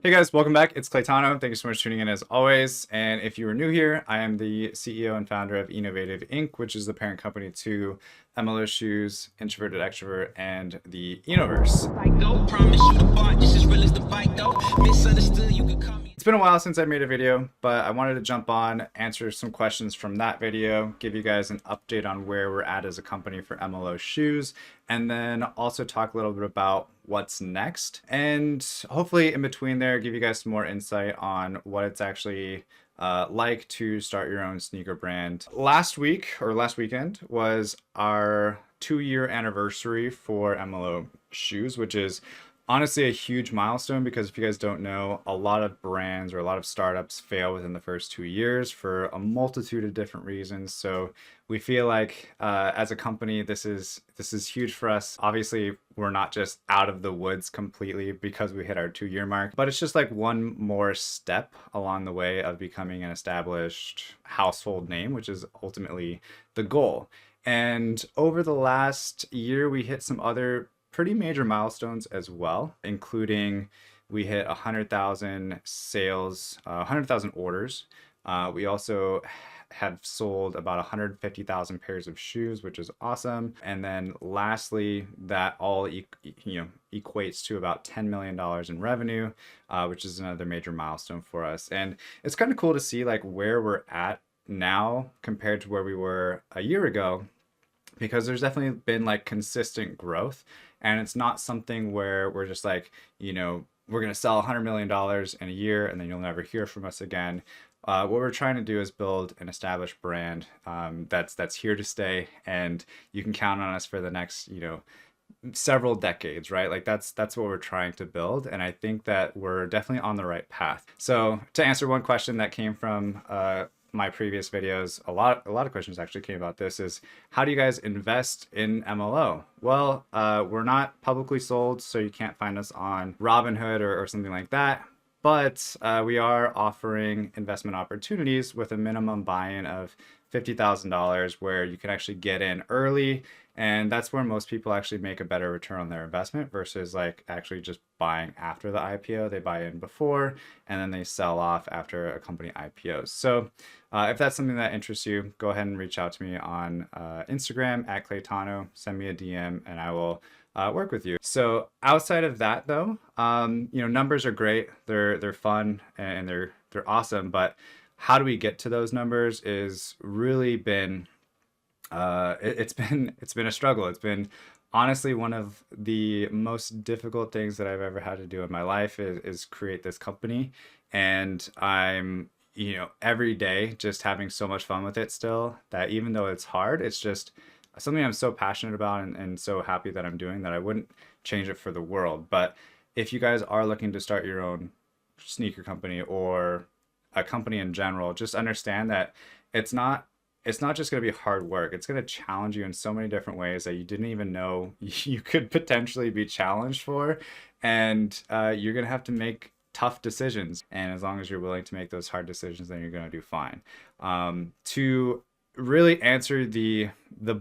Hey guys, welcome back. It's Claytano. Thank you so much for tuning in as always. And if you are new here, I am the CEO and founder of Innovative Inc., which is the parent company to MLO Shoes, Introverted Extrovert, and the Inoverse. It's been a while since I made a video, but I wanted to jump on, answer some questions from that video, give you guys an update on where we're at as a company for MLO Shoes, and then also talk a little bit about what's next. And hopefully in between there, give you guys some more insight on what it's actually like to start your own sneaker brand. Last weekend was our 2-year anniversary for MLO Shoes, which is honestly a huge milestone because if you guys don't know, a lot of brands or a lot of startups fail within the first 2 years for a multitude of different reasons. So we feel like as a company, this is huge for us. Obviously, we're not just out of the woods completely because we hit our 2-year mark, but it's just like one more step along the way of becoming an established household name, which is ultimately the goal. And over the last year, we hit some other pretty major milestones as well, including we hit 100,000 sales, 100,000 orders. We also have sold about 150,000 pairs of shoes, which is awesome. And then lastly, that all equates to about $10 million in revenue, which is another major milestone for us. And it's kind of cool to see like where we're at now compared to where we were a year ago, because there's definitely been like consistent growth, and it's not something where we're just like, we're going to sell $100 million in a year and then you'll never hear from us again. What we're trying to do is build an established brand that's here to stay, and you can count on us for the next, several decades, right? Like that's what we're trying to build, and I think that we're definitely on the right path. So to answer one question that came from my previous videos, a lot of questions actually came about this, is how do you guys invest in MLO? Well, we're not publicly sold, so you can't find us on Robinhood or something like that. But we are offering investment opportunities with a minimum buy-in of $50,000 where you can actually get in early. And that's where most people actually make a better return on their investment versus like actually just buying after the IPO. They buy in before and then they sell off after a company IPOs. So if that's something that interests you, go ahead and reach out to me on Instagram at Claytano, send me a DM and I will work with you. So outside of that though, numbers are great. They're fun and they're awesome, but how do we get to those numbers is really been it's been a struggle. It's been honestly one of the most difficult things that I've ever had to do in my life is create this company, and I'm every day just having so much fun with it still, that even though it's hard, it's just something I'm so passionate about and so happy that I'm doing that I wouldn't change it for the world. But if you guys are looking to start your own sneaker company or a company in general, just understand that it's not just going to be hard work. It's going to challenge you in so many different ways that you didn't even know you could potentially be challenged for. And you're going to have to make tough decisions. And as long as you're willing to make those hard decisions, then you're going to do fine. To really answer the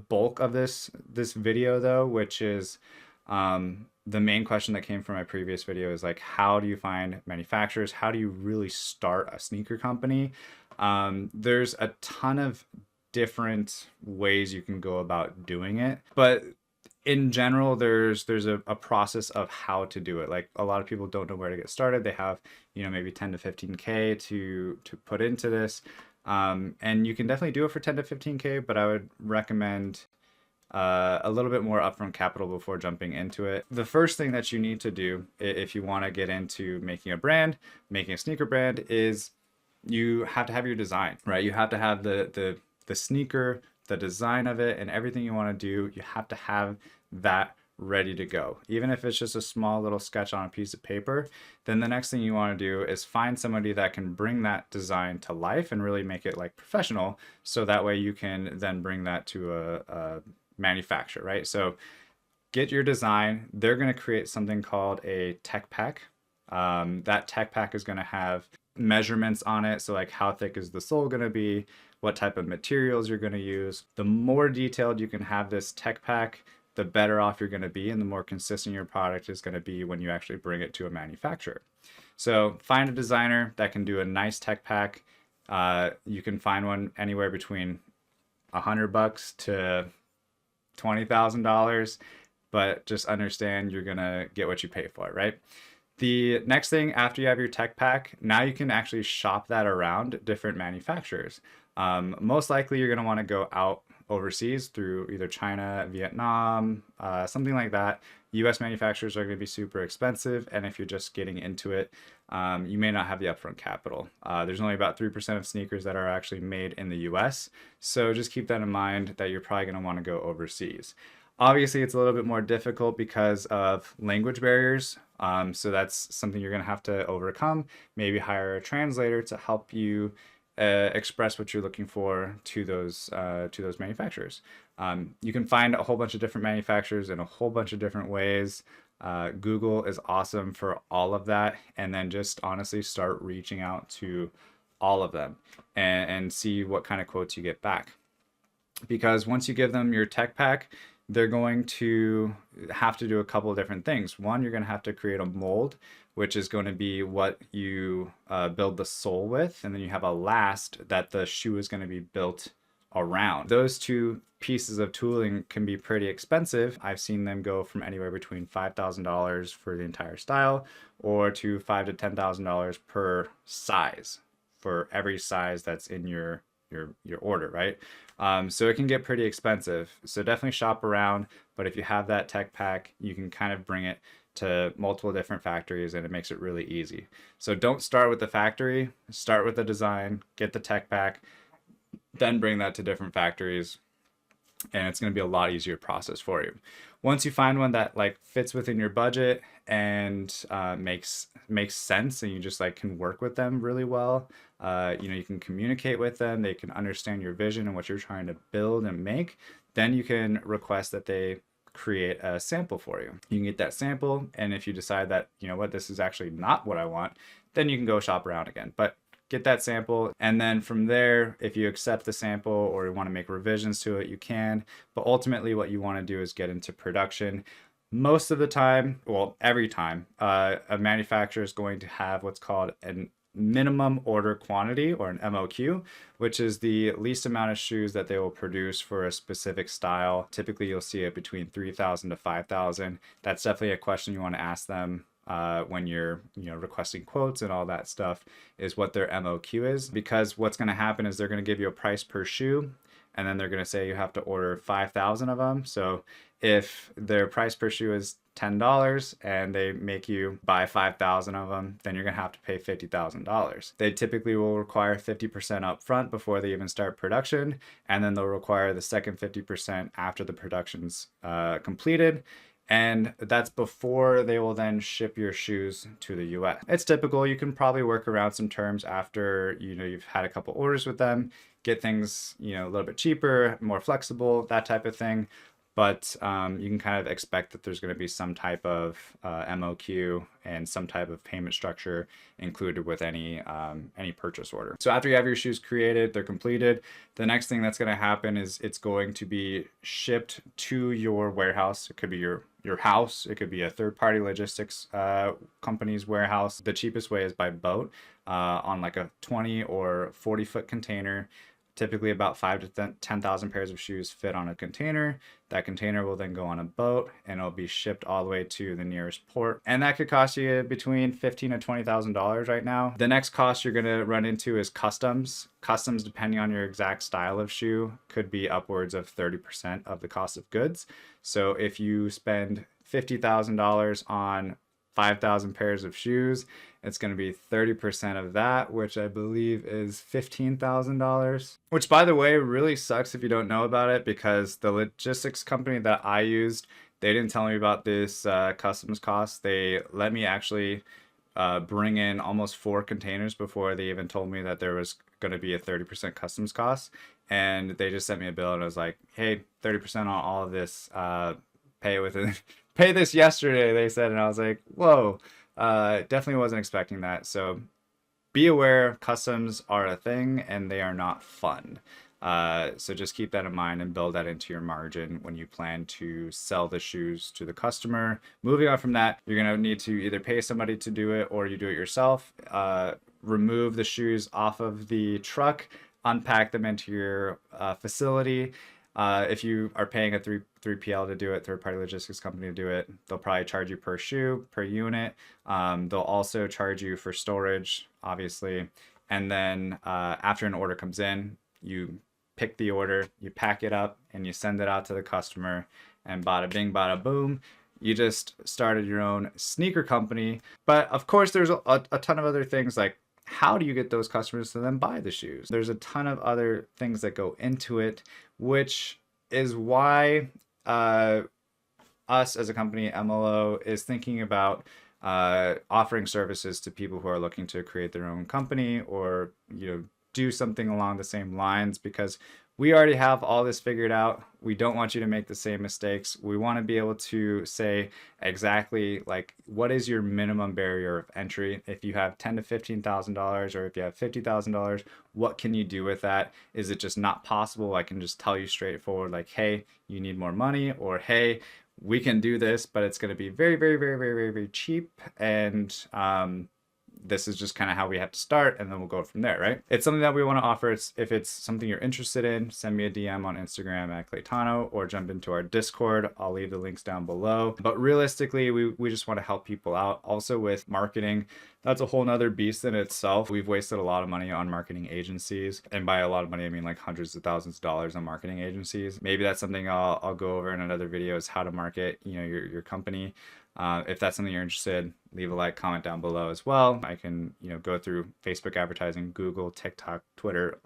bulk of this video though, which is the main question that came from my previous video, is like, how do you find manufacturers? How do you really start a sneaker company? There's a ton of different ways you can go about doing it, but in general, there's a process of how to do it. Like a lot of people don't know where to get started. They have, maybe 10 to 15K to put into this. And you can definitely do it for 10 to 15K, but I would recommend a little bit more upfront capital before jumping into it. The first thing that you need to do if you want to get into making a brand, making a sneaker brand, is you have to have your design, right? You have to have the sneaker, the design of it, and everything you want to do. You have to have that ready to go. Even if it's just a small little sketch on a piece of paper, then the next thing you want to do is find somebody that can bring that design to life and really make it like professional, so that way you can then bring that to a manufacturer, right? So get your design. They're going to create something called a tech pack. That tech pack is going to have measurements on it. So like, how thick is the sole going to be? What type of materials you're going to use. The more detailed you can have this tech pack, the better off you're going to be, and the more consistent your product is going to be when you actually bring it to a manufacturer. So find a designer that can do a nice tech pack. You can find one anywhere between $100 to $20,000, but just understand you're gonna get what you pay for, right? The next thing after you have your tech pack, now you can actually shop that around different manufacturers. Most likely you're gonna wanna go out overseas through either China, Vietnam, something like that. US manufacturers are gonna be super expensive, and if you're just getting into it, you may not have the upfront capital. There's only about 3% of sneakers that are actually made in the US, so just keep that in mind that you're probably gonna wanna go overseas. Obviously, it's a little bit more difficult because of language barriers. So that's something you're going to have to overcome. Maybe hire a translator to help you express what you're looking for to those manufacturers. You can find a whole bunch of different manufacturers in a whole bunch of different ways. Google is awesome for all of that. And then just honestly start reaching out to all of them and see what kind of quotes you get back. Because once you give them your tech pack, they're going to have to do a couple of different things. One, you're going to have to create a mold, which is going to be what you build the sole with. And then you have a last that the shoe is going to be built around. Those two pieces of tooling can be pretty expensive. I've seen them go from anywhere between $5,000 for the entire style or to $5,000 to $10,000 per size for every size that's in your order, right? So it can get pretty expensive. So definitely shop around, but if you have that tech pack, you can kind of bring it to multiple different factories and it makes it really easy. So don't start with the factory, start with the design, get the tech pack, then bring that to different factories, and it's going to be a lot easier process for you. Once you find one that like fits within your budget and makes sense, and you just like can work with them really well, you can communicate with them, they can understand your vision and what you're trying to build and make, then you can request that they create a sample for you. You can get that sample, and if you decide that, this is actually not what I want, then you can go shop around again. But get that sample, and then from there, if you accept the sample or you want to make revisions to it, you can. But ultimately what you want to do is get into production. Most of the time, well, every time, a manufacturer is going to have what's called an minimum order quantity, or an MOQ, which is the least amount of shoes that they will produce for a specific style. Typically you'll see it between 3,000 to 5,000. That's definitely a question you want to ask them when you're requesting quotes and all that stuff, is what their MOQ is. Because what's going to happen is they're going to give you a price per shoe, and then they're going to say you have to order 5,000 of them. So if their price per shoe is $10 and they make you buy 5,000 of them, then you're going to have to pay $50,000. They typically will require 50% up front before they even start production, and then they'll require the second 50% after the production's completed. And that's before they will then ship your shoes to the US. It's typical. You can probably work around some terms after you've had a couple orders with them, get things a little bit cheaper, more flexible, that type of thing. But you can kind of expect that there's going to be some type of MOQ and some type of payment structure included with any purchase order. So after you have your shoes created, they're completed, the next thing that's going to happen is it's going to be shipped to your warehouse. It could be your house. It could be a third-party logistics company's warehouse. The cheapest way is by boat on like a 20 or 40-foot container. Typically about 5,000 to 10,000 pairs of shoes fit on a container. That container will then go on a boat and it'll be shipped all the way to the nearest port. And that could cost you between $15,000 to $20,000 right now. The next cost you're gonna run into is customs. Customs, depending on your exact style of shoe, could be upwards of 30% of the cost of goods. So if you spend $50,000 on 5,000 pairs of shoes, it's going to be 30% of that, which I believe is $15,000. Which, by the way, really sucks if you don't know about it, because the logistics company that I used, they didn't tell me about this customs cost. They let me actually bring in almost 4 containers before they even told me that there was going to be a 30% customs cost. And they just sent me a bill and I was like, hey, 30% on all of this, pay this yesterday, they said. And I was like, whoa, definitely wasn't expecting that. So be aware, customs are a thing and they are not fun. So just keep that in mind and build that into your margin when you plan to sell the shoes to the customer. Moving on from that, you're going to need to either pay somebody to do it or you do it yourself. Remove the shoes off of the truck, unpack them into your facility. If you are paying a 3PL to do it, third-party logistics company to do it, they'll probably charge you per shoe, per unit. They'll also charge you for storage, obviously. And then after an order comes in, you pick the order, you pack it up, and you send it out to the customer. And bada bing, bada boom, you just started your own sneaker company. But of course, there's a ton of other things like how do you get those customers to then buy the shoes? There's a ton of other things that go into it, which is why us as a company, MLO, is thinking about offering services to people who are looking to create their own company or, do something along the same lines, because we already have all this figured out. We don't want you to make the same mistakes. We want to be able to say exactly like what is your minimum barrier of entry. If you have $10,000 to $15,000 or if you have $50,000, what can you do with that? Is it just not possible? I can just tell you straightforward like, hey, you need more money, or hey, we can do this, but it's going to be very, very, very, very, very, very cheap. And this is just kind of how we have to start, and then we'll go from there, right? It's something that we want to offer. If it's something you're interested in, send me a DM on Instagram at Claytano or jump into our Discord. I'll leave the links down below. But realistically, we just want to help people out. Also with marketing, that's a whole nother beast in itself. We've wasted a lot of money on marketing agencies. And by a lot of money, I mean like hundreds of thousands of dollars on marketing agencies. Maybe that's something I'll go over in another video, is how to market, your company. If that's something you're interested in, leave a like, comment down below as well. I can, go through Facebook advertising, Google, TikTok, Twitter,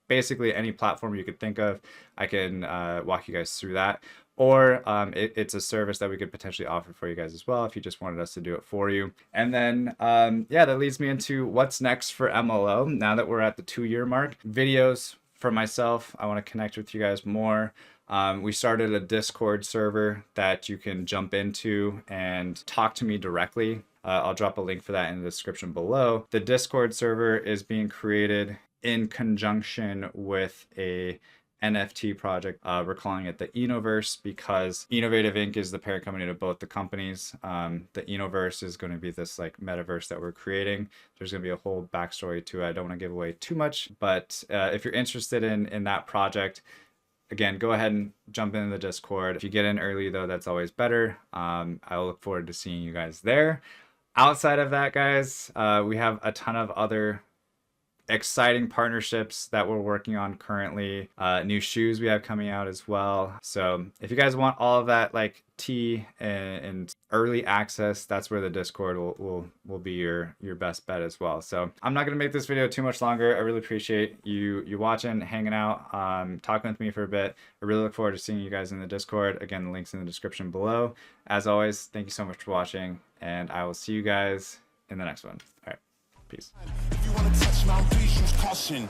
basically any platform you could think of. I can walk you guys through that. Or it's a service that we could potentially offer for you guys as well if you just wanted us to do it for you. And then, that leads me into what's next for MLO. Now that we're at the 2-year mark, videos for myself. I want to connect with you guys more. We started a Discord server that you can jump into and talk to me directly. I'll drop a link for that in the description below. The Discord server is being created in conjunction with a NFT project. We're calling it the Enoverse because Innovative Inc. is the parent company to both the companies. The Enoverse is going to be this like metaverse that we're creating. There's going to be a whole backstory to it. I don't want to give away too much, but if you're interested in that project, again, go ahead and jump into the Discord. If you get in early, though, that's always better. I'll look forward to seeing you guys there. Outside of that, guys, we have a ton of other exciting partnerships that we're working on currently. New shoes we have coming out as well. So if you guys want all of that like tea and early access, that's where the Discord will be your best bet as well. So I'm not gonna make this video too much longer. I really appreciate you watching, hanging out, talking with me for a bit. I really look forward to seeing you guys in the Discord. Again, the link's in the description below. As always, thank you so much for watching, and I will see you guys in the next one. All right, peace. If you want to touch my please use caution.